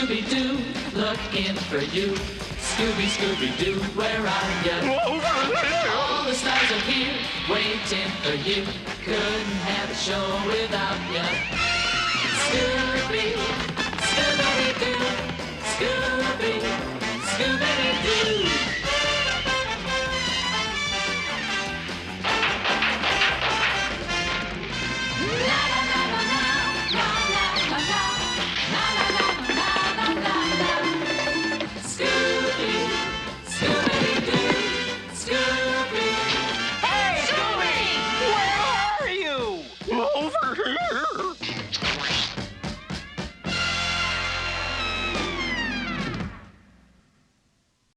Scooby-Doo, looking for you. Scooby, Scooby-Doo, where are you? All the stars are here, waiting for you. Couldn't have a show without you. Scooby.